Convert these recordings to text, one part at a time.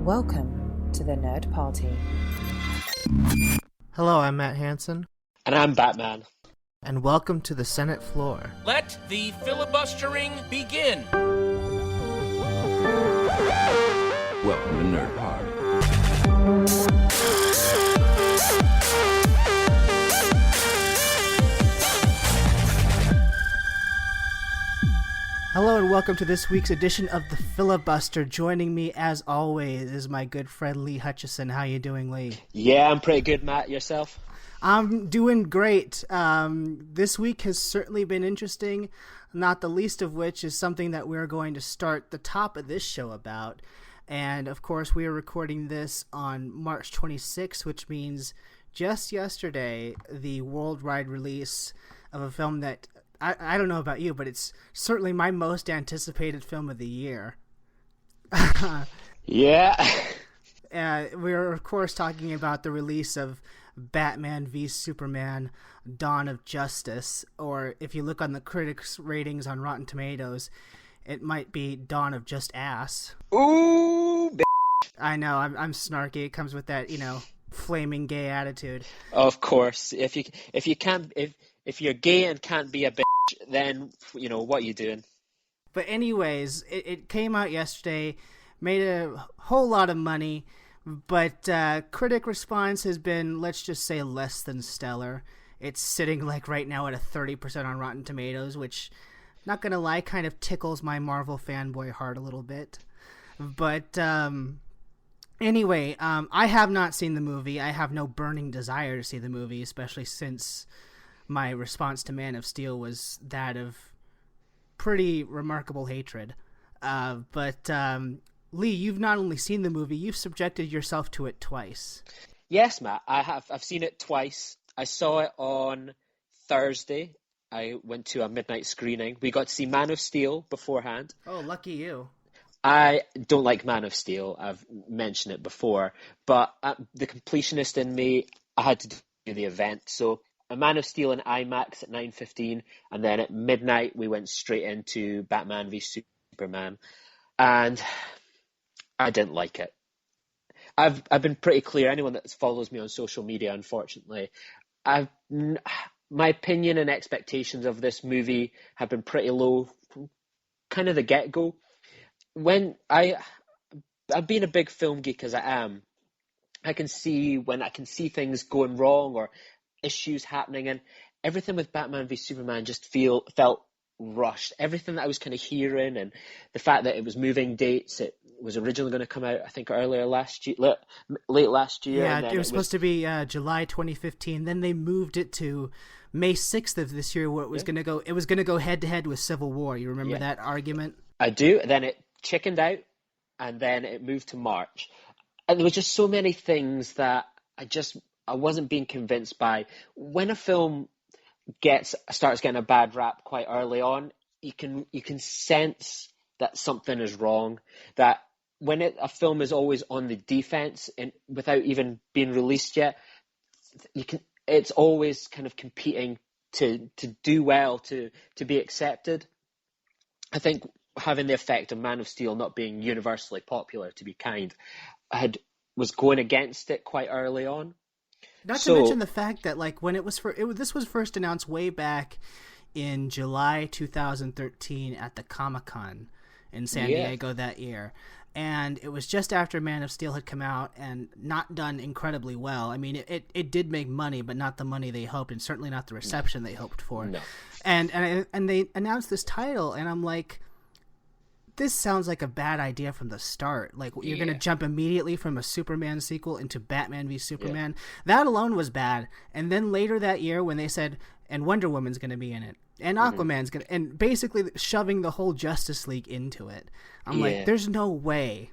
Welcome to the Nerd Party. Hello, I'm Matt Hansen. And I'm Batman. And welcome to the Senate floor. Let the filibustering begin. Welcome to Nerd Party. Hello and welcome to this week's edition of the Filibuster. Joining me, as always, is my good friend Lee Hutchison. How you doing, Lee? Yeah, I'm pretty good, Matt. Yourself? I'm doing great. This week has certainly been interesting, not the least of which is something that we're going to start the top of this show about. And, of course, we are recording this on March 26th, which means just yesterday, the worldwide release of a film that I don't know about you, but it's certainly my most anticipated film of the year. Yeah. We're, of course, talking about the release of Batman v Superman, Dawn of Justice, or if you look on the critics' ratings on Rotten Tomatoes, it might be Dawn of Just Ass. Ooh, I know, I'm snarky. It comes with that, flaming gay attitude. Of course. If you're gay and can't be a bitch, then, what are you doing? But anyways, it came out yesterday, made a whole lot of money, but critic response has been, let's just say, less than stellar. It's sitting right now at a 30% on Rotten Tomatoes, which, not gonna lie, kind of tickles my Marvel fanboy heart a little bit. But anyway, I have not seen the movie. I have no burning desire to see the movie, especially since my response to Man of Steel was that of pretty remarkable hatred. But Lee, you've not only seen the movie, you've subjected yourself to it twice. Yes, Matt, I have. I've seen it twice. I saw it on Thursday. I went to a midnight screening. We got to see Man of Steel beforehand. Oh, lucky you. I don't like Man of Steel. I've mentioned it before. But the completionist in me, I had to do the event. So a Man of Steel in IMAX at 9:15, and then at midnight we went straight into Batman v Superman, and I didn't like it. I've been pretty clear. Anyone that follows me on social media, unfortunately, my opinion and expectations of this movie have been pretty low from kind of the get-go. When I've been a big film geek as I am, I can see things going wrong or issues happening, and everything with Batman v Superman just felt rushed. Everything that I was kind of hearing, and the fact that it was moving dates, it was originally going to come out, I think, earlier last year, late last year. Yeah, and then it was supposed to be July 2015. Then they moved it to May 6th of this year, where it was going to go. It was going to go head to head with Civil War. You remember that argument? I do. Then it chickened out, and then it moved to March. And there was just so many things that I wasn't being convinced by. When a film starts getting a bad rap quite early on, you can sense that something is wrong. That when a film is always on the defense and without even being released yet, it's always kind of competing to do well, to be accepted. I think having the effect of Man of Steel not being universally popular, to be kind, was going against it quite early on. Not to mention the fact that, when this was first announced way back in July 2013 at the Comic-Con in San Diego that year. And it was just after Man of Steel had come out and not done incredibly well. I mean, it did make money, but not the money they hoped, and certainly not the reception they hoped for. No. And they announced this title, and I'm like, this sounds like a bad idea from the start. You're going to jump immediately from a Superman sequel into Batman v Superman. Yeah. That alone was bad. And then later that year when they said, and Wonder Woman's going to be in it, and Aquaman's going to, and basically shoving the whole Justice League into it. I'm like, there's no way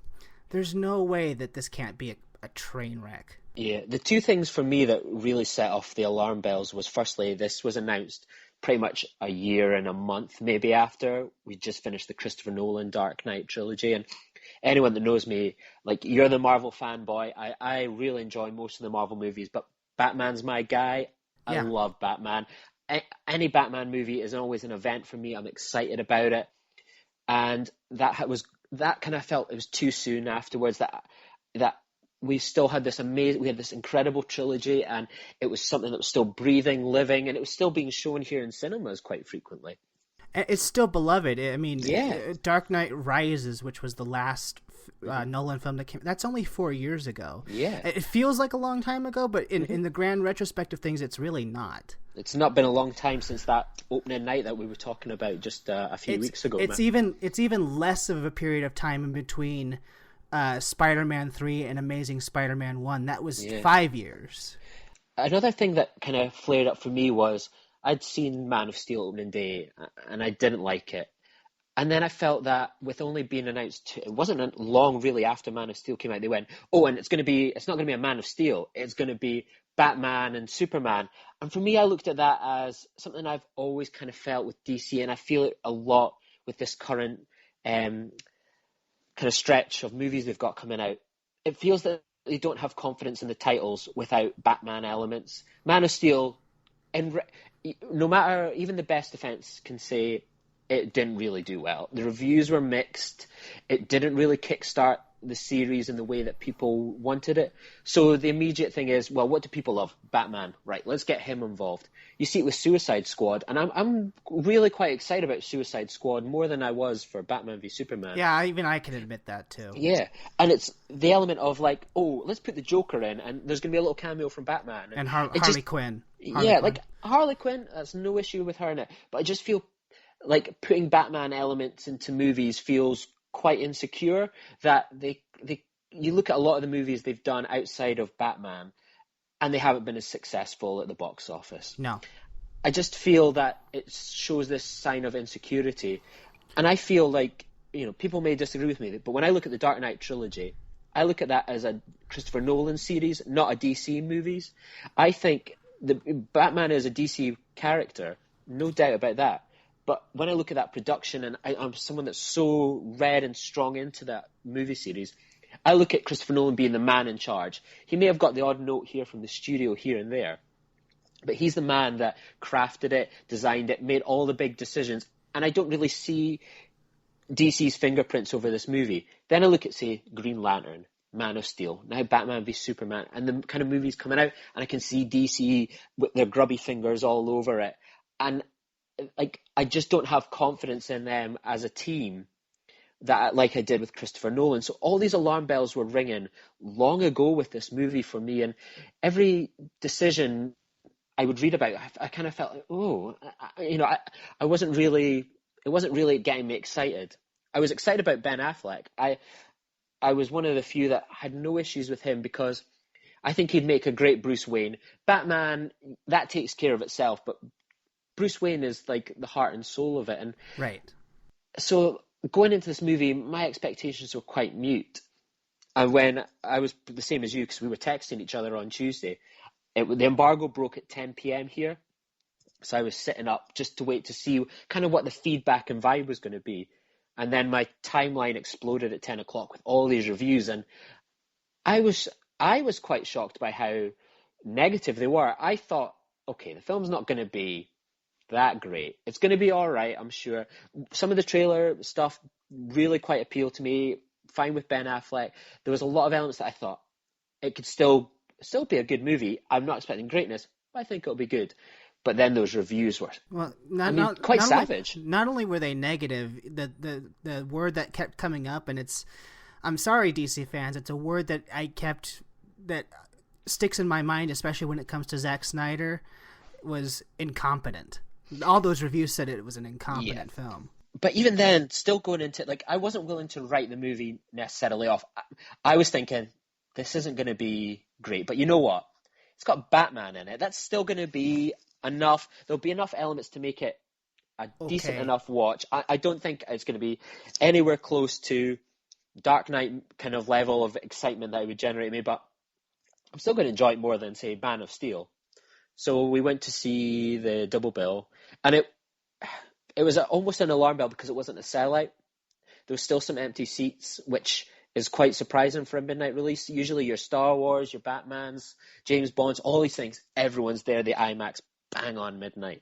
that this can't be a train wreck. Yeah, the two things for me that really set off the alarm bells was, firstly, this was announced pretty much a year and a month maybe after we just finished the Christopher Nolan Dark Knight trilogy. And anyone that knows me, you're the Marvel fanboy. I really enjoy most of the Marvel movies, but Batman's my guy. I love Batman. Any Batman movie is always an event for me. I'm excited about it. And that kind of felt it was too soon afterwards. That that we still had this we had this incredible trilogy, and it was something that was still breathing, living, and it was still being shown here in cinemas quite frequently. It's still beloved. I mean, Yeah. Dark Knight Rises, which was the last Nolan film that came, that's only 4 years ago. Yeah. It feels like a long time ago, but in the grand retrospect of things, it's really not. It's not been a long time since that opening night that we were talking about just a few weeks ago. It's even less of a period of time in between Spider-Man 3 and Amazing Spider-Man 1. That was 5 years. Another thing that kind of flared up for me was I'd seen Man of Steel opening day and I didn't like it. And then I felt that with only being announced, it wasn't long really after Man of Steel came out, they went, oh, and it's not going to be a Man of Steel. It's going to be Batman and Superman. And for me, I looked at that as something I've always kind of felt with DC, and I feel it a lot with this current kind of stretch of movies they've got coming out. It feels that they don't have confidence in the titles without Batman elements. Man of Steel, no matter, even the best defense can say it didn't really do well. The reviews were mixed. It didn't really kickstart the series in the way that people wanted it. So the immediate thing is, well, what do people love? Batman. Right, let's get him involved. You see it with Suicide Squad, and I'm really quite excited about Suicide Squad more than I was for Batman v Superman. Yeah, even I can admit that too. Yeah, and it's the element of like, oh, let's put the Joker in, and there's going to be a little cameo from Batman. And Harley Quinn. Like Harley Quinn, that's no issue with her in it. But I just feel like putting Batman elements into movies feels quite insecure, that you look at a lot of the movies they've done outside of Batman and they haven't been as successful at the box office. No. I just feel that it shows this sign of insecurity. And I feel like, people may disagree with me, but when I look at the Dark Knight trilogy, I look at that as a Christopher Nolan series, not a DC movies. I think the Batman is a DC character, no doubt about that. But when I look at that production, and I'm someone that's so read and strong into that movie series, I look at Christopher Nolan being the man in charge. He may have got the odd note here from the studio here and there, but he's the man that crafted it, designed it, made all the big decisions. And I don't really see DC's fingerprints over this movie. Then I look at, say, Green Lantern, Man of Steel, now Batman v Superman, and the kind of movies coming out, and I can see DC with their grubby fingers all over it. And I just don't have confidence in them as a team that like I did with Christopher Nolan. So all these alarm bells were ringing long ago with this movie for me, and every decision I would read about, I kind of felt like, I wasn't really, it wasn't really getting me excited. I was excited about Ben Affleck. I was one of the few that had no issues with him because I think he'd make a great Bruce Wayne. Batman, that takes care of itself, but Bruce Wayne is like the heart and soul of it. And right. So going into this movie, my expectations were quite mute. And when I was the same as you, because we were texting each other on Tuesday, the embargo broke at 10 p.m. here. So I was sitting up just to wait to see kind of what the feedback and vibe was going to be. And then my timeline exploded at 10 o'clock with all these reviews. And I was quite shocked by how negative they were. I thought, okay, the film's not going to be that great. It's going to be all right, I'm sure. Some of the trailer stuff really quite appealed to me. Fine with Ben Affleck. There was a lot of elements that I thought it could still be a good movie. I'm not expecting greatness, but I think it'll be good. But then those reviews were, quite savage. Not only were they negative, the word that kept coming up, and I'm sorry, DC fans, it's a word that that sticks in my mind, especially when it comes to Zack Snyder, was incompetent. All those reviews said it was an incompetent film. But even then, still going into it, I wasn't willing to write the movie necessarily off. I was thinking, this isn't going to be great. But you know what? It's got Batman in it. That's still going to be enough. There'll be enough elements to make it a decent enough watch. I don't think it's going to be anywhere close to Dark Knight kind of level of excitement that it would generate me. But I'm still going to enjoy it more than, say, Man of Steel. So we went to see the double bill, and it was almost an alarm bell because it wasn't a sellout. There was still some empty seats, which is quite surprising for a midnight release. Usually your Star Wars, your Batmans, James Bonds, all these things, everyone's there, the IMAX, bang on midnight.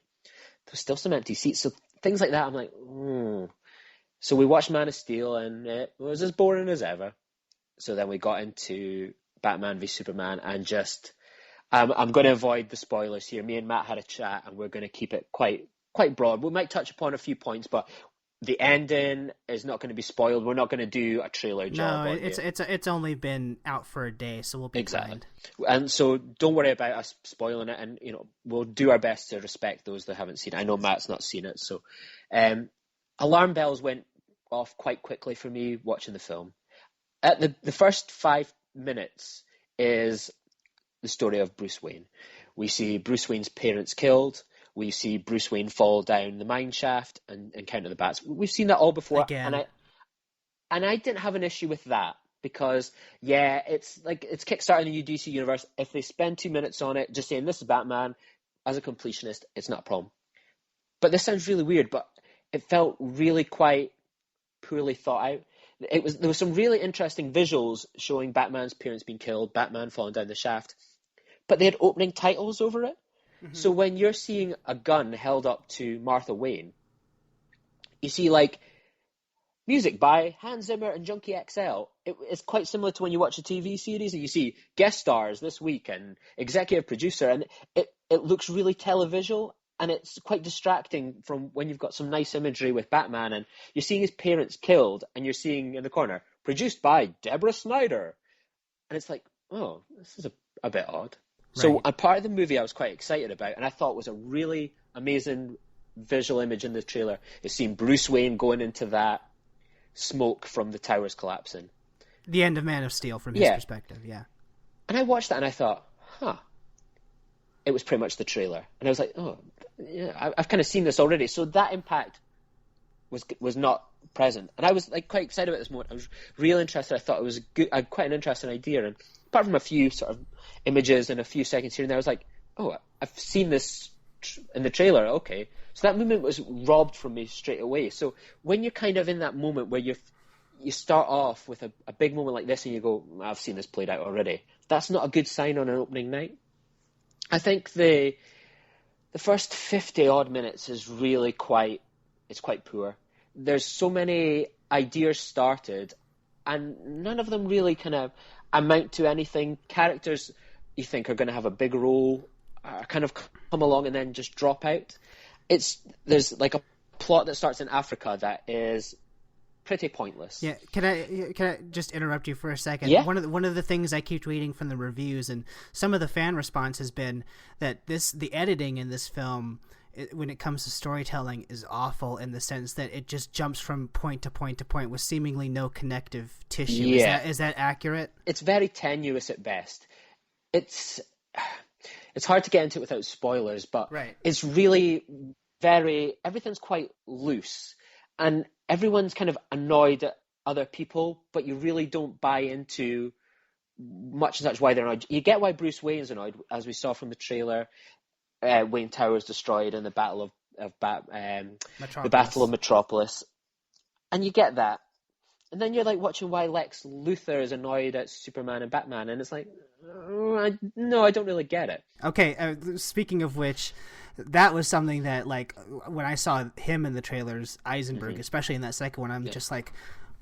There's still some empty seats, so things like that, I'm like, So we watched Man of Steel, and it was as boring as ever. So then we got into Batman v Superman, and just I'm going to avoid the spoilers here. Me and Matt had a chat, and we're going to keep it quite broad. We might touch upon a few points, but the ending is not going to be spoiled. We're not going to do a trailer job. No, on it's only been out for a day, so we'll be exactly. blind. And so don't worry about us spoiling it, and we'll do our best to respect those that haven't seen it. I know Matt's not seen it, so alarm bells went off quite quickly for me watching the film. At the first 5 minutes is the story of Bruce Wayne. We see Bruce Wayne's parents killed. We see Bruce Wayne fall down the mine shaft and encounter the bats. We've seen that all before. Again. And I didn't have an issue with that because, yeah, it's kickstarting the new DC universe. If they spend 2 minutes on it, just saying this is Batman, as a completionist, it's not a problem. But this sounds really weird, but it felt really quite poorly thought out. There was some really interesting visuals showing Batman's parents being killed, Batman falling down the shaft, but they had opening titles over it. Mm-hmm. So when you're seeing a gun held up to Martha Wayne, you see music by Hans Zimmer and Junkie XL. It's quite similar to when you watch a TV series and you see guest stars this week and executive producer, and it looks really televisual. And it's quite distracting from when you've got some nice imagery with Batman and you're seeing his parents killed and you're seeing in the corner, produced by Deborah Snyder. And it's like, oh, this is a bit odd. Right. So a part of the movie I was quite excited about and I thought was a really amazing visual image in the trailer is seeing Bruce Wayne going into that smoke from the towers collapsing. The end of Man of Steel from his perspective, yeah. And I watched that and I thought, it was pretty much the trailer. And I was like, oh, yeah, I've kind of seen this already. So that impact was not present. And I was quite excited about this moment. I was real interested. I thought it was quite an interesting idea. And apart from a few sort of images and a few seconds here and there, I was like, oh, I've seen this in the trailer. Okay. So that moment was robbed from me straight away. So when you're kind of in that moment where you start off with a big moment like this and you go, I've seen this played out already, that's not a good sign on an opening night. I think the first 50-odd minutes is really quite poor. There's so many ideas started, and none of them really kind of amount to anything. Characters you think are going to have a big role kind of come along and then just drop out. There's a plot that starts in Africa that is pretty pointless. Yeah, can I just interrupt you for a second? Yeah. One of the things I keep reading from the reviews and some of the fan response has been that the editing in this film, when it comes to storytelling, is awful in the sense that it just jumps from point to point to point with seemingly no connective tissue. Yeah. Is that accurate? It's very tenuous at best. It's hard to get into it without spoilers, but right. It's really everything's quite loose. And everyone's kind of annoyed at other people, but you really don't buy into much and such why they're annoyed. You get why Bruce Wayne's annoyed, as we saw from the trailer. Wayne Tower's destroyed in the Battle of Metropolis, and you get that. And then you're watching why Lex Luthor is annoyed at Superman and Batman, and it's like, no, I don't really get it. Okay, speaking of which, that was something that, when I saw him in the trailers, Eisenberg, mm-hmm. especially in that second one, I'm just like,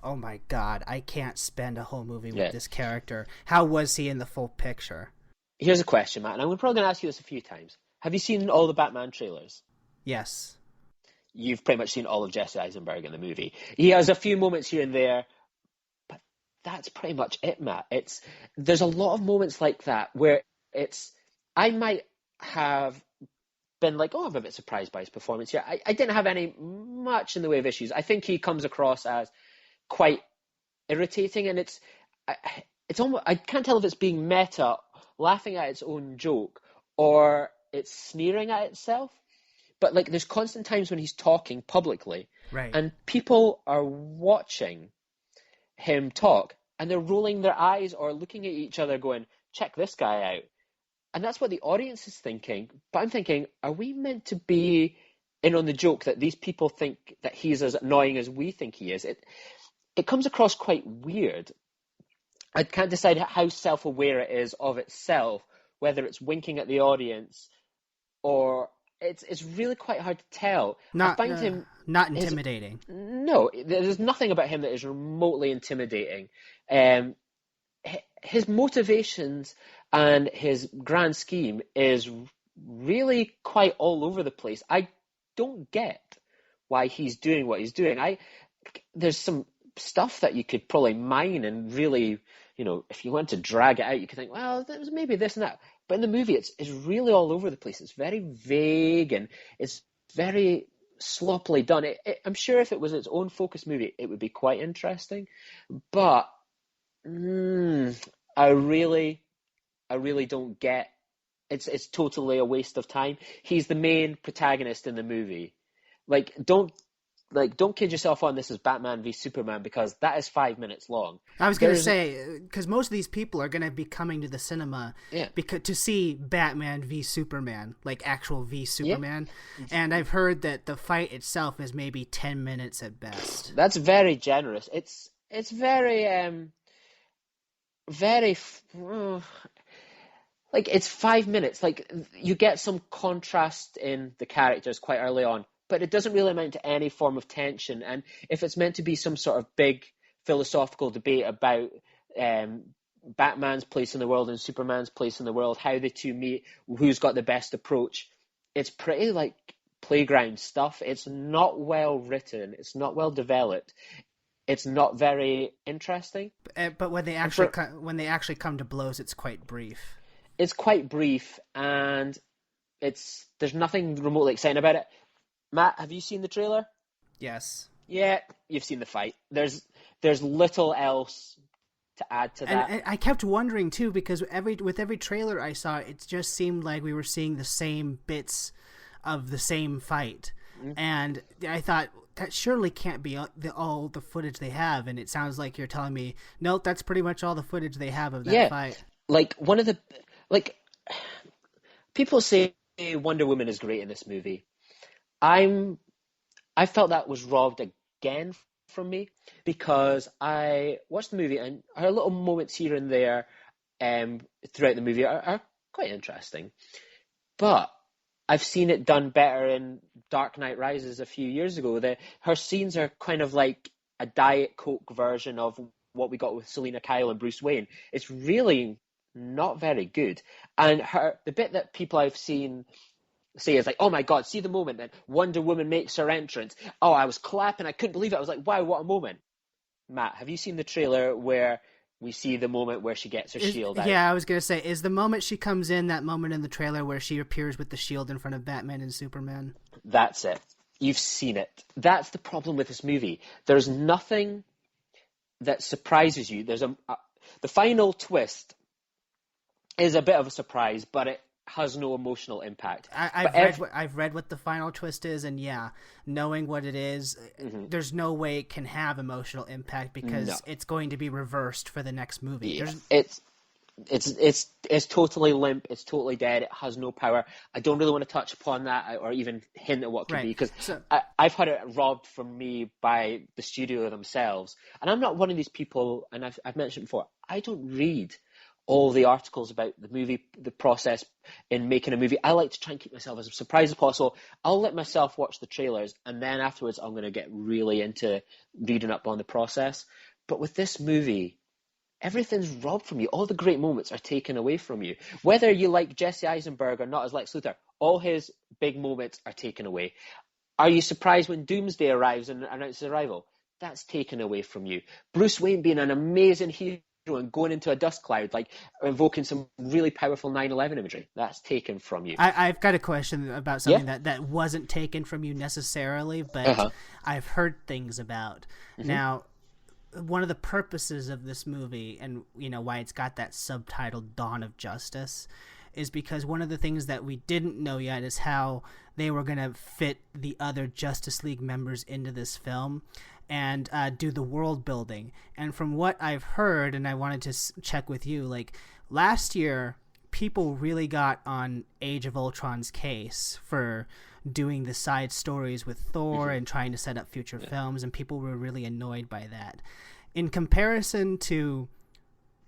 oh my God, I can't spend a whole movie with this character. How was he in the full picture? Here's a question, Matt, and I'm probably going to ask you this a few times. Have you seen all the Batman trailers? Yes. You've pretty much seen all of Jesse Eisenberg in the movie. He has a few moments here and there, but that's pretty much it, Matt. There's a lot of moments like that where I might have been like, I'm a bit surprised by his performance here. I didn't have any much in the way of issues. I think he comes across as quite irritating, and it's almost, I can't tell if it's being meta, laughing at its own joke, or it's sneering at itself. But there's constant times when he's talking publicly, right, and people are watching him talk, and they're rolling their eyes or looking at each other going, check this guy out. And that's what the audience is thinking. But I'm thinking, are we meant to be in on the joke that these people think that he's as annoying as we think he is? It comes across quite weird. I can't decide how self-aware it is of itself, whether it's winking at the audience or it's really quite hard to tell. I find him not intimidating. No, there's nothing about him that is remotely intimidating. his motivations and his grand scheme is really quite all over the place. I don't get why he's doing what he's doing. There's some stuff that you could probably mine and really, if you want to drag it out, you could think, well, there was maybe this and that. But in the movie, it's really all over the place. It's very vague and it's very sloppily done. I'm sure if it was its own focus movie, it would be quite interesting. But I really don't get. It's totally a waste of time. He's the main protagonist in the movie. Don't kid yourself on this as Batman v Superman, because that is 5 minutes long. I was going to say, because most of these people are going to be coming to the cinema to see Batman v Superman, like actual v Superman. Yeah. And I've heard that the fight itself is maybe 10 minutes at best. That's very generous. It's very it's 5 minutes. You get some contrast in the characters quite early on, but it doesn't really amount to any form of tension. And if it's meant to be some sort of big philosophical debate about Batman's place in the world and Superman's place in the world, how the two meet, who's got the best approach, it's pretty playground stuff. It's not well written. It's not well developed. It's not very interesting. But when they actually come to blows, it's quite brief. It's quite brief, and there's nothing remotely exciting about it. Matt, have you seen the trailer? Yes. Yeah, you've seen the fight. There's little else to add to that. And I kept wondering too, because with every trailer I saw, it just seemed like we were seeing the same bits of the same fight, and I thought that surely can't be all the footage they have. And it sounds like you're telling me, nope, that's pretty much all the footage they have of that fight. One of the people say Wonder Woman is great in this movie. I felt that was robbed again from me, because I watched the movie and her little moments here and there throughout the movie are quite interesting. But I've seen it done better in Dark Knight Rises a few years ago. Her scenes are kind of like a Diet Coke version of what we got with Selena Kyle and Bruce Wayne. It's really not very good. And the bit that people I've seen say is oh my God, see the moment that Wonder Woman makes her entrance. Oh, I was clapping. I couldn't believe it. I was like, wow, what a moment. Matt, have you seen the trailer where we see the moment where she gets her shield out? Yeah, I was going to say, is the moment she comes in that moment in the trailer where she appears with the shield in front of Batman and Superman? That's it. You've seen it. That's the problem with this movie. There's nothing that surprises you. There's the final twist is a bit of a surprise, but it has no emotional impact. I've read what the final twist is, and knowing what it is, there's no way it can have emotional impact, because it's going to be reversed for the next movie. Yeah. It's totally limp. It's totally dead. It has no power. I don't really want to touch upon that or even hint at what it could be, because I've had it robbed from me by the studio themselves. And I'm not one of these people, and I've mentioned before, I don't read all the articles about the movie, the process in making a movie. I like to try and keep myself as surprised as possible. I'll let myself watch the trailers, and then afterwards I'm going to get really into reading up on the process. But with this movie, everything's robbed from you. All the great moments are taken away from you. Whether you like Jesse Eisenberg or not as Lex Luthor, all his big moments are taken away. Are you surprised when Doomsday arrives and announces his arrival? That's taken away from you. Bruce Wayne being an amazing hero and going into a dust cloud, invoking some really powerful 9/11 imagery, that's taken from you. I've got a question about something that wasn't taken from you necessarily, but I've heard things about. Now, one of the purposes of this movie, and why it's got that subtitle Dawn of Justice, is because one of the things that we didn't know yet is how they were going to fit the other Justice League members into this film and do the world building. And from what I've heard, and I wanted to check with you, last year people really got on Age of Ultron's case for doing the side stories with Thor and trying to set up future films, and people were really annoyed by that. In comparison to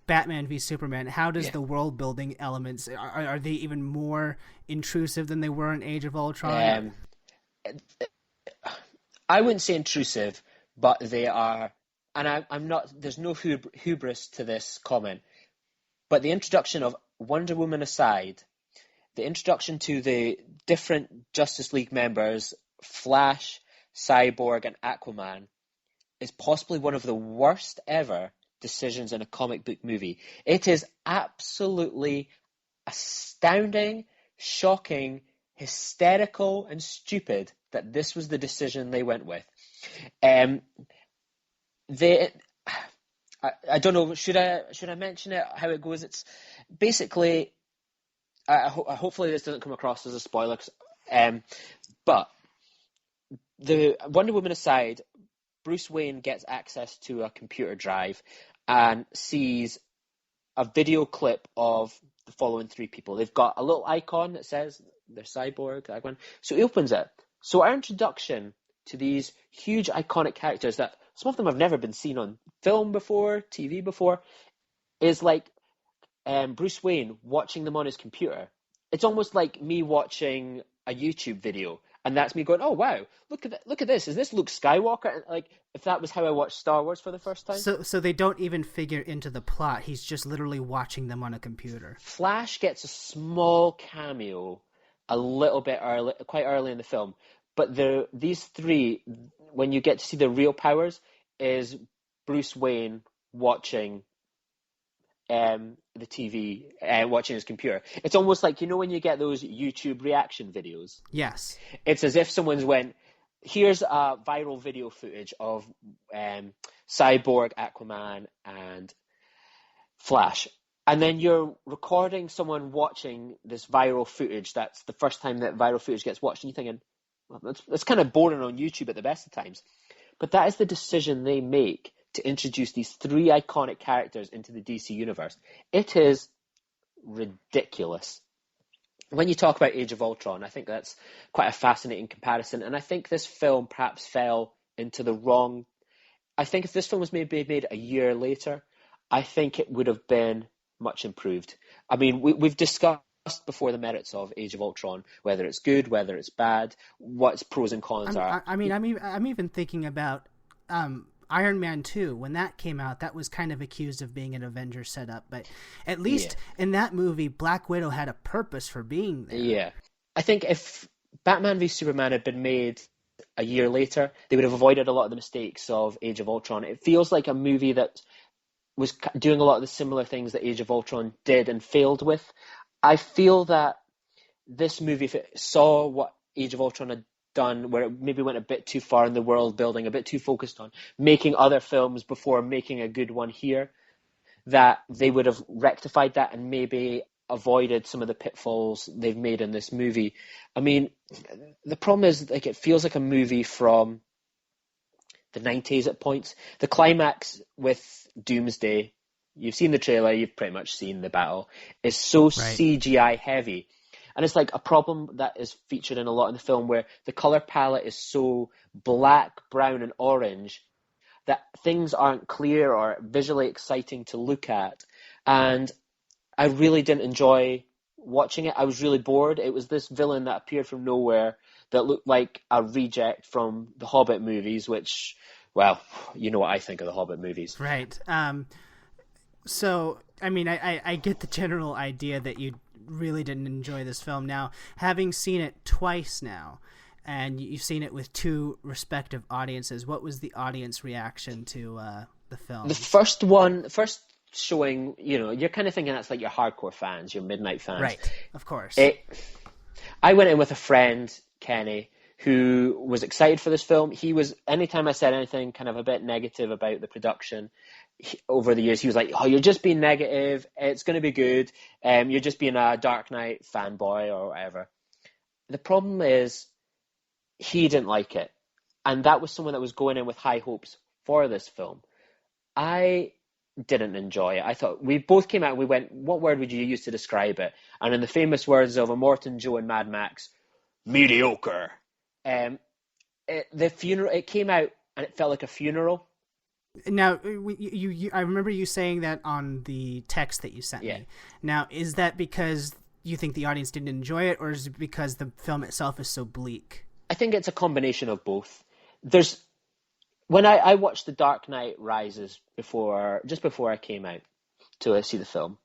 Batman v Superman, how does the world building elements, are they even more intrusive than they were in Age of Ultron? I wouldn't say intrusive, but they are, and I'm not, there's no hubris to this comment. But the introduction of Wonder Woman aside, the introduction to the different Justice League members, Flash, Cyborg, and Aquaman, is possibly one of the worst ever decisions in a comic book movie. It is absolutely astounding, shocking, hysterical, and stupid that this was the decision they went with. I don't know. Should I mention it? How it goes? It's basically. Hopefully, this doesn't come across as a spoiler. But the Wonder Woman aside, Bruce Wayne gets access to a computer drive and sees a video clip of the following three people. They've got a little icon that says they're Cyborg, Aquaman. So he opens it. So our introduction to these huge iconic characters that some of them have never been seen on film before, TV before, is like Bruce Wayne watching them on his computer. It's almost like me watching a YouTube video, and that's me going, "Oh wow, look at this! Is this Luke Skywalker?" Like if that was how I watched Star Wars for the first time. So they don't even figure into the plot. He's just literally watching them on a computer. Flash gets a small cameo, a little bit early, quite early in the film, but these three, when you get to see their real powers, is Bruce Wayne watching the TV, watching his computer. It's almost like, when you get those YouTube reaction videos. Yes. It's as if someone's went, here's a viral video footage of Cyborg, Aquaman, and Flash. And then you're recording someone watching this viral footage. That's the first time that viral footage gets watched. And you're thinking, well, that's kind of boring on YouTube at the best of times. But that is the decision they make to introduce these three iconic characters into the DC universe. It is ridiculous. When you talk about Age of Ultron, I think that's quite a fascinating comparison. And I think this film perhaps fell into the wrong... I think if this film was maybe made a year later, I think it would have been much improved. I mean, we've discussed before the merits of Age of Ultron, whether it's good, whether it's bad, what its pros and cons are. I'm even thinking about Iron Man 2. When that came out, that was kind of accused of being an Avengers setup, but at least in that movie, Black Widow had a purpose for being there. Yeah. I think if Batman v Superman had been made a year later, they would have avoided a lot of the mistakes of Age of Ultron. It feels like a movie that was doing a lot of the similar things that Age of Ultron did and failed with. I feel that this movie, if it saw what Age of Ultron had done, where it maybe went a bit too far in the world building, a bit too focused on making other films before making a good one here, that they would have rectified that and maybe avoided some of the pitfalls they've made in this movie. I mean, the problem is, like, it feels like a movie from the 90s at points. The climax with Doomsday, you've seen the trailer, you've pretty much seen the battle, is so CGI heavy. And it's like a problem that is featured in a lot in the film, where the color palette is so black, brown, and orange that things aren't clear or visually exciting to look at. And I really didn't enjoy watching it. I was really bored. It was this villain that appeared from nowhere that looked like a reject from the Hobbit movies, which, well, you know what I think of the Hobbit movies. Right. So, I mean, I get the general idea that you really didn't enjoy this film. Now, having seen it twice now, and you've seen it with two respective audiences, what was the audience reaction to the film? The first showing, you're kind of thinking that's like your hardcore fans, your midnight fans. Right, of course. I went in with a friend, Kenny, who was excited for this film. Anytime I said anything kind of a bit negative about the production, over the years, he was like, "Oh, you're just being negative. It's going to be good. You're just being a Dark Knight fanboy or whatever." The problem is, he didn't like it, and that was someone that was going in with high hopes for this film. I didn't enjoy it. I thought, we both came out and we went, "What word would you use to describe it?" And in the famous words of Immortan Joe and Mad Max, mediocre. It came out and it felt like a funeral. Now, I remember you saying that on the text that you sent me. Now, is that because you think the audience didn't enjoy it, or is it because the film itself is so bleak? I think it's a combination of both. When I watched The Dark Knight Rises just before I came out to see the film,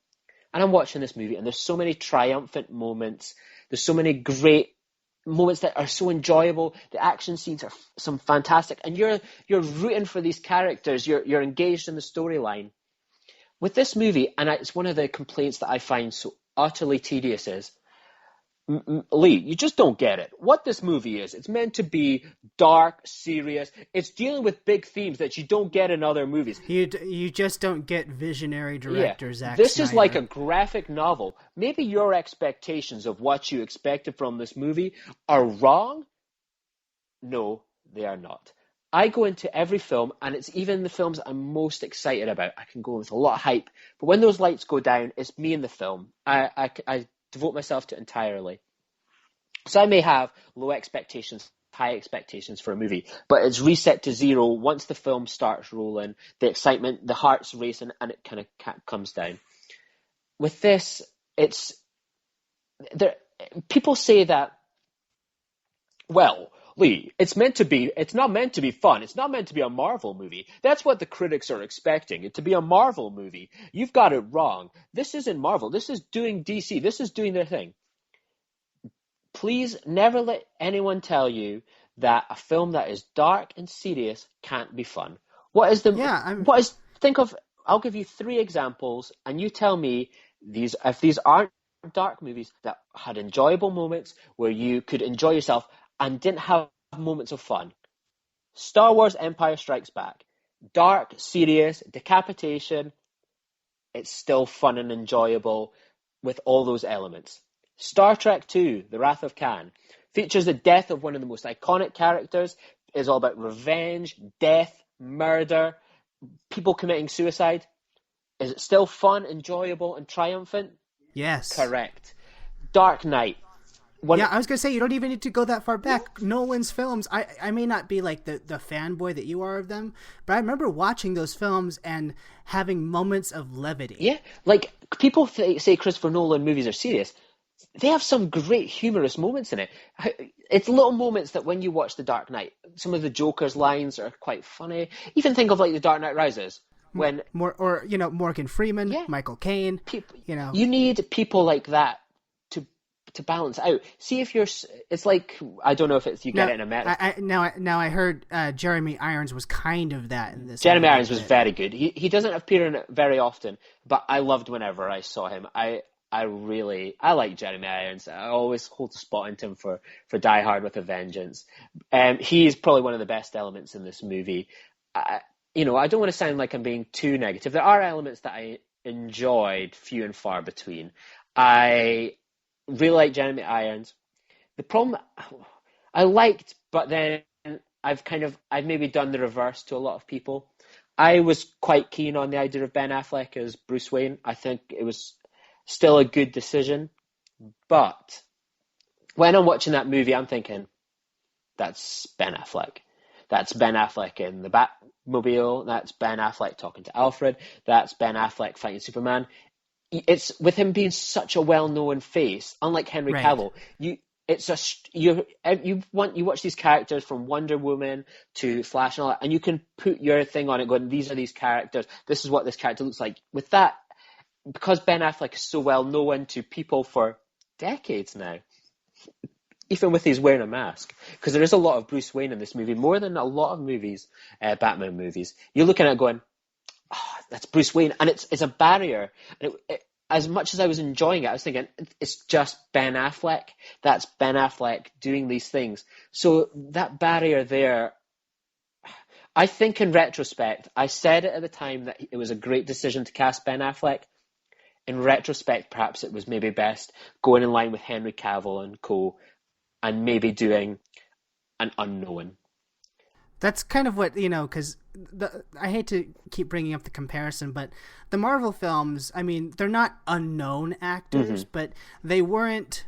And I'm watching this movie, and there's so many triumphant moments. There's so many great moments that are so enjoyable. The action scenes are some fantastic, and you're rooting for these characters. You're engaged in the storyline. With this movie, and it's one of the complaints that I find so utterly tedious is, Lee, you just don't get it. What this movie is, it's meant to be dark, serious. It's dealing with big themes that you don't get in other movies. You just don't get visionary director Zack This Snyder. is like a graphic novel. Maybe your expectations of what you expected from this movie are wrong. No, they are not. I go into every film, and it's even the films I'm most excited about. I can go with a lot of hype, but when those lights go down, it's me and the film. I devote myself to it entirely. So I may have low expectations, high expectations for a movie, but it's reset to zero once the film starts rolling, the excitement, the heart's racing, and it kind of comes down. With this, people say that, well, Lee, it's not meant to be fun. It's not meant to be a Marvel movie. That's what the critics are expecting, it to be a Marvel movie. You've got it wrong. This isn't Marvel. This is doing DC. This is doing their thing. Please never let anyone tell you that a film that is dark and serious can't be fun. I'll give you 3 examples, and you tell me if these aren't dark movies that had enjoyable moments where you could enjoy yourself and didn't have moments of fun. Star Wars Empire Strikes Back. Dark, serious, decapitation. It's still fun and enjoyable with all those elements. Star Trek II, The Wrath of Khan, features the death of one of the most iconic characters. It's all about revenge, death, murder, people committing suicide. Is it still fun, enjoyable, and triumphant? Yes. Correct. Dark Knight. I was going to say, you don't even need to go that far back. Nolan's films, I may not be like the fanboy that you are of them, but I remember watching those films and having moments of levity. Yeah, like people say Christopher Nolan movies are serious. They have some great humorous moments in it. It's little moments that when you watch The Dark Knight, some of the Joker's lines are quite funny. Even think of like The Dark Knight Rises. When Morgan Freeman, Michael Caine. You need people like that to balance out. See if it's like, I don't know if you get it in America. Now I heard Jeremy Irons was kind of that in this. Jeremy Irons was very good. He doesn't appear in it very often, but I loved whenever I saw him. I like Jeremy Irons. I always hold a spot into him for Die Hard with a Vengeance. He's probably one of the best elements in this movie. I don't want to sound like I'm being too negative. There are elements that I enjoyed, few and far between. I really like Jeremy Irons. The problem I liked, but then I've maybe done the reverse to a lot of people. I was quite keen on the idea of Ben Affleck as Bruce Wayne. I think it was still a good decision, but when I'm watching that movie, I'm thinking, that's Ben Affleck. That's Ben Affleck in the Batmobile. That's Ben Affleck talking to Alfred. That's Ben Affleck fighting Superman. It's with him being such a well-known face, unlike Henry Cavill. You watch these characters from Wonder Woman to Flash and all that, and you can put your thing on it, going, these are these characters. This is what this character looks like. With that, because Ben Affleck is so well known to people for decades now, even with he's wearing a mask, because there is a lot of Bruce Wayne in this movie, more than a lot of movies, Batman movies. You're looking at it going, that's Bruce Wayne, and it's a barrier. And as much as I was enjoying it, I was thinking, it's just Ben Affleck. That's Ben Affleck doing these things. So that barrier there, I think in retrospect, I said it at the time that it was a great decision to cast Ben Affleck. In retrospect, perhaps it was maybe best going in line with Henry Cavill and co. and maybe doing an unknown. That's kind of what, because I hate to keep bringing up the comparison, but the Marvel films, I mean, they're not unknown actors, but they weren't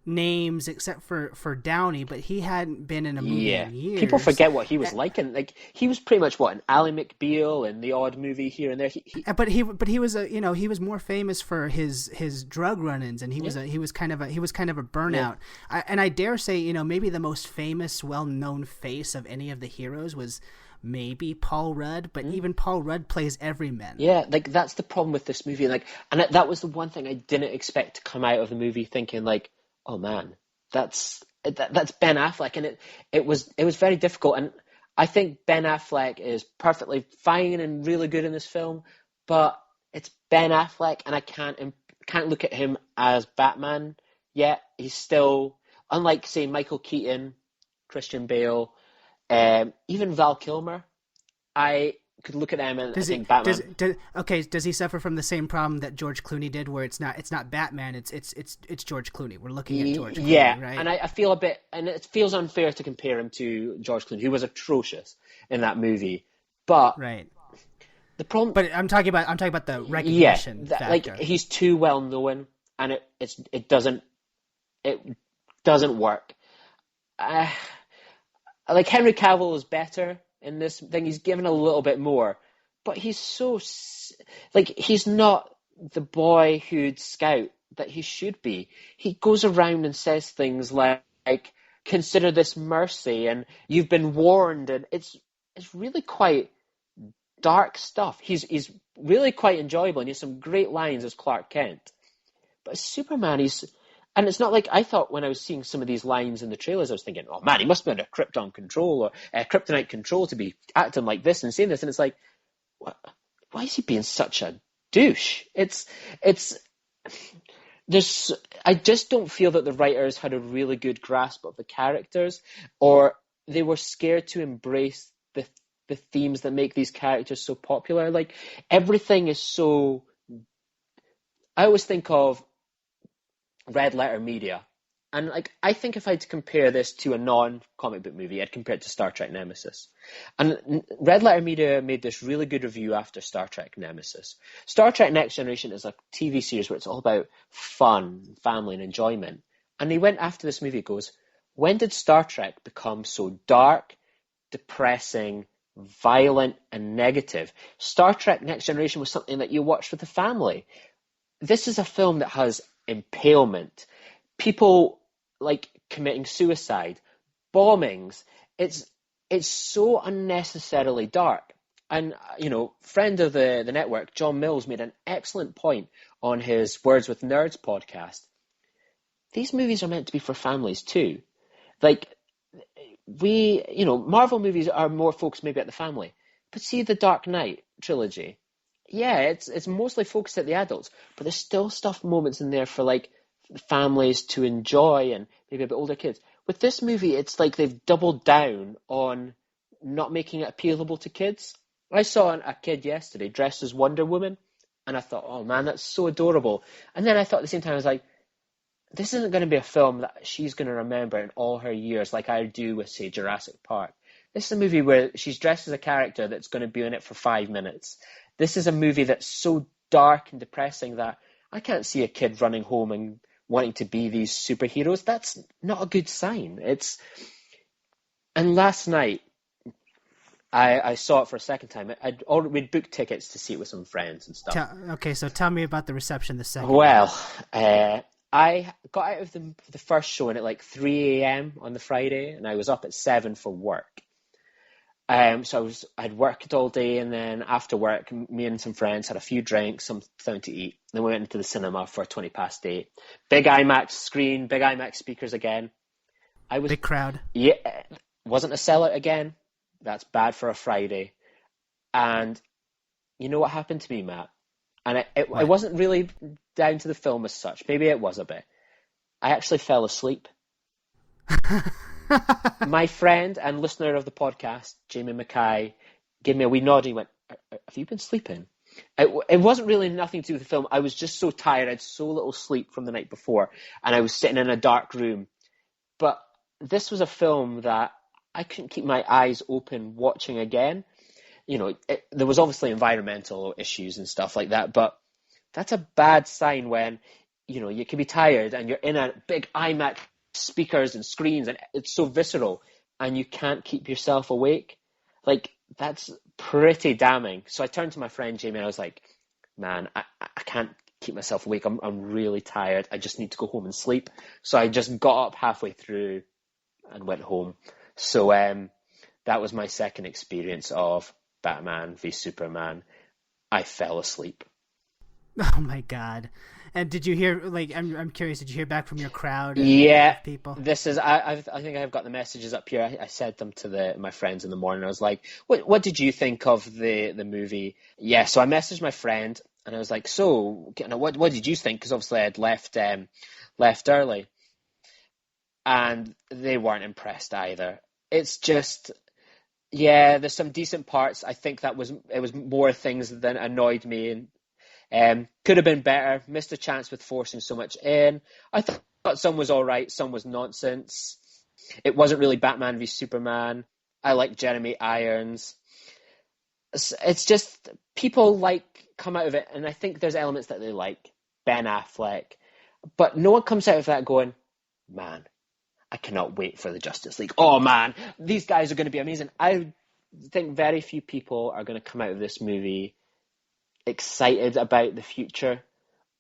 names except for Downey, but he hadn't been in a movie in years. People forget what he was like, and like he was pretty much an Ally McBeal in the odd movie here and there. But he was he was more famous for his drug run-ins, and he was kind of a burnout. And I dare say maybe the most famous, well-known face of any of the heroes was maybe Paul Rudd, but even Paul Rudd plays everyman. Yeah, like that's the problem with this movie. Like, and that was the one thing I didn't expect to come out of the movie thinking like, oh man, that's Ben Affleck, and it was very difficult. And I think Ben Affleck is perfectly fine and really good in this film, but it's Ben Affleck, and I can't look at him as Batman yet. He's still, unlike say Michael Keaton, Christian Bale, even Val Kilmer. I could look at them and think Batman. Does he suffer from the same problem that George Clooney did, where it's not Batman, it's George Clooney. We're looking at George Clooney, yeah, right? And I feel a bit, and it feels unfair to compare him to George Clooney, who was atrocious in that movie. But right. The problem, but I'm talking about the recognition factor. Like he's too well known, and it doesn't work. Like Henry Cavill is better in this thing. He's given a little bit more, but he's so like he's not the boyhood scout that he should be. He goes around and says things like consider this mercy, and you've been warned, and it's really quite dark stuff. He's really quite enjoyable, and he has some great lines as Clark Kent. But as Superman, and it's not like I thought when I was seeing some of these lines in the trailers, I was thinking, oh man, he must be under Krypton control or kryptonite control to be acting like this and saying this. And it's like, why is he being such a douche? I just don't feel that the writers had a really good grasp of the characters, or they were scared to embrace the themes that make these characters so popular. Like everything is so. I always think of Red Letter Media, and like I think if I had to compare this to a non-comic book movie, I'd compare it to Star Trek Nemesis. And Red Letter Media made this really good review after Star Trek Nemesis. Star Trek Next Generation is a TV series where it's all about fun, family, and enjoyment. And he went after this movie, goes, when did Star Trek become so dark, depressing, violent, and negative? Star Trek Next Generation was something that you watched with the family. This is a film that has impalement, people like committing suicide, bombings. It's so unnecessarily dark. And friend of the network, John Mills, made an excellent point on his Words with Nerds podcast. These movies are meant to be for families too. Like Marvel movies are more focused maybe at the family, but see the Dark Knight trilogy. Yeah, it's mostly focused at the adults, but there's still moments in there for like families to enjoy and maybe a bit older kids. With this movie, it's like they've doubled down on not making it appealable to kids. I saw a kid yesterday dressed as Wonder Woman, and I thought, oh man, that's so adorable. And then I thought at the same time, I was like, this isn't going to be a film that she's going to remember in all her years like I do with, say, Jurassic Park. This is a movie where she's dressed as a character that's going to be in it for 5 minutes. This is a movie that's so dark and depressing that I can't see a kid running home and wanting to be these superheroes. That's not a good sign. And last night, I saw it for a second time. We'd booked tickets to see it with some friends and stuff. Okay, so tell me about the reception the second Well, I got out of the first showing at like 3 a.m. on the Friday, and I was up at 7 for work. So I'd worked all day, and then after work, me and some friends had a few drinks, something to eat. Then we went into the cinema for 8:20. Big IMAX screen, big IMAX speakers again. Big crowd. Yeah, wasn't a sellout again. That's bad for a Friday. And you know what happened to me, Matt? And it wasn't really down to the film as such. Maybe it was a bit. I actually fell asleep. My friend and listener of the podcast, Jamie Mackay, gave me a wee nod. He went, have you been sleeping? It wasn't really nothing to do with the film. I was just so tired. I had so little sleep from the night before, and I was sitting in a dark room. But this was a film that I couldn't keep my eyes open watching again. There was obviously environmental issues and stuff like that, but that's a bad sign when, you can be tired and you're in a big IMAX speakers and screens and it's so visceral and you can't keep yourself awake. Like, that's pretty damning. So I turned to my friend Jamie and I was like, man, I can't keep myself awake. I'm really tired. I just need to go home and sleep. So I just got up halfway through and went home. So that was my second experience of Batman v Superman. I fell asleep. Oh my God. And did you hear, like, I'm curious, did you hear back from your crowd Yeah, of people? this is. I think I've got the messages up here. I said them to my friends in the morning. I was like, "What did you think of the movie?" Yeah, so I messaged my friend and I was like, "So, what did you think?" Because obviously I'd left early, and they weren't impressed either. It's just, yeah, there's some decent parts. I think it was more things that annoyed me, and could have been better. Missed a chance with forcing so much in. I thought some was all right, some was nonsense. It wasn't really Batman v Superman. I like Jeremy Irons. It's just people come out of it, and I think there's elements that they like. Ben Affleck, but no one comes out of that going, "Man, I cannot wait for the Justice League. Oh man, these guys are going to be amazing." I think very few people are going to come out of this movie excited about the future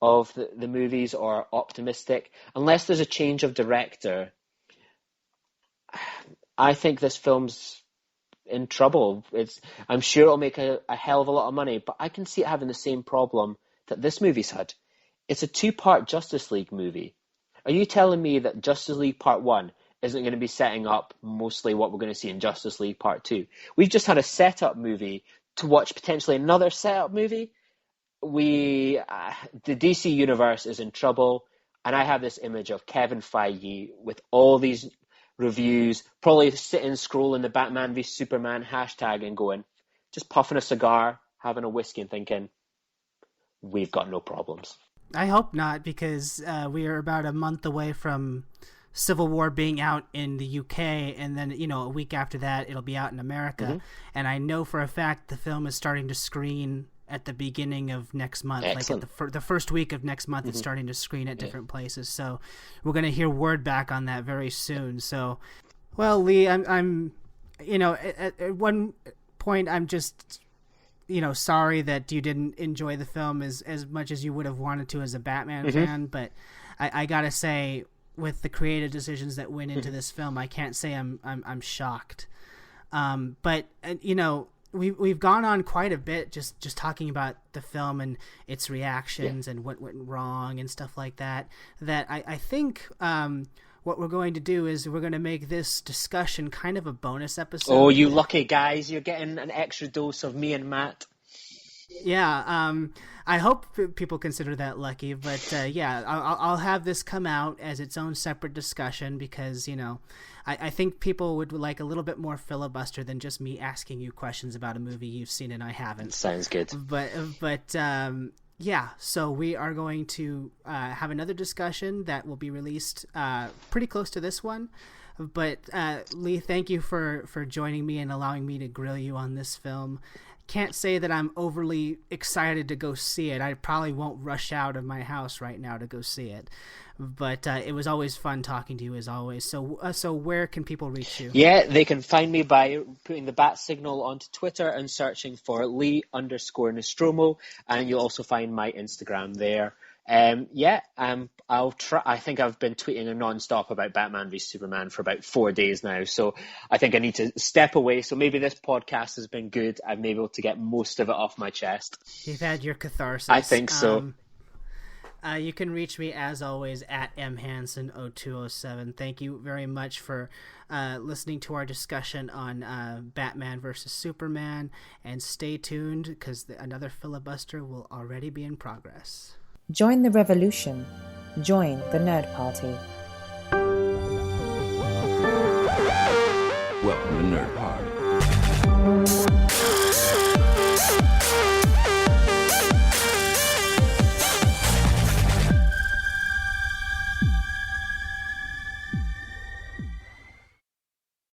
of the movies or optimistic, unless there's a change of director. I think this film's in trouble. I'm sure it'll make a hell of a lot of money, but I can see it having the same problem that this movie's had. It's a 2-part Justice League movie. Are you telling me that Justice League Part 1 isn't going to be setting up mostly what we're going to see in Justice League Part 2? We've just had a setup movie to watch potentially another setup movie. The DC universe is in trouble, and I have this image of Kevin Feige with all these reviews, probably sitting scrolling the Batman v Superman hashtag and going, just puffing a cigar, having a whiskey and thinking, we've got no problems. I hope not, because we are about a month away from Civil War being out in the UK, and then, a week after that it'll be out in America. Mm-hmm. And I know for a fact the film is starting to screen at the beginning of next month. Excellent. Like at the first week of next month, it's starting to screen at different places. So we're going to hear word back on that very soon. So, well, Lee, I'm at one point, I'm just, sorry that you didn't enjoy the film as much as you would have wanted to as a Batman fan. But I gotta say, with the creative decisions that went into this film, I can't say I'm shocked. But we've gone on quite a bit just talking about the film and its reactions and what went wrong and stuff like that. That I think what we're going to do is we're going to make this discussion kind of a bonus episode. Oh, you lucky guys! You're getting an extra dose of me and Matt. Yeah, I hope people consider that lucky, but I'll have this come out as its own separate discussion because, I think people would like a little bit more filibuster than just me asking you questions about a movie you've seen and I haven't. Sounds good. But so we are going to have another discussion that will be released pretty close to this one. But Lee, thank you for joining me and allowing me to grill you on this film. Can't say that I'm overly excited to go see it. I probably won't rush out of my house right now to go see it. But it was always fun talking to you as always. So where can people reach you? Yeah, they can find me by putting the bat signal onto Twitter and searching for Lee_Nostromo, and you'll also find my Instagram there. I'll try. I think I've been tweeting non-stop about Batman v Superman for about 4 days now, so I think I need to step away. So maybe this podcast has been good. I've been able to get most of it off my chest. You've had your catharsis. I think so. You can reach me as always at mhanson0207. Thank you very much for listening to our discussion on Batman versus Superman, and stay tuned because another filibuster will already be in progress. Join the revolution. Join the Nerd Party. Welcome to Nerd Party.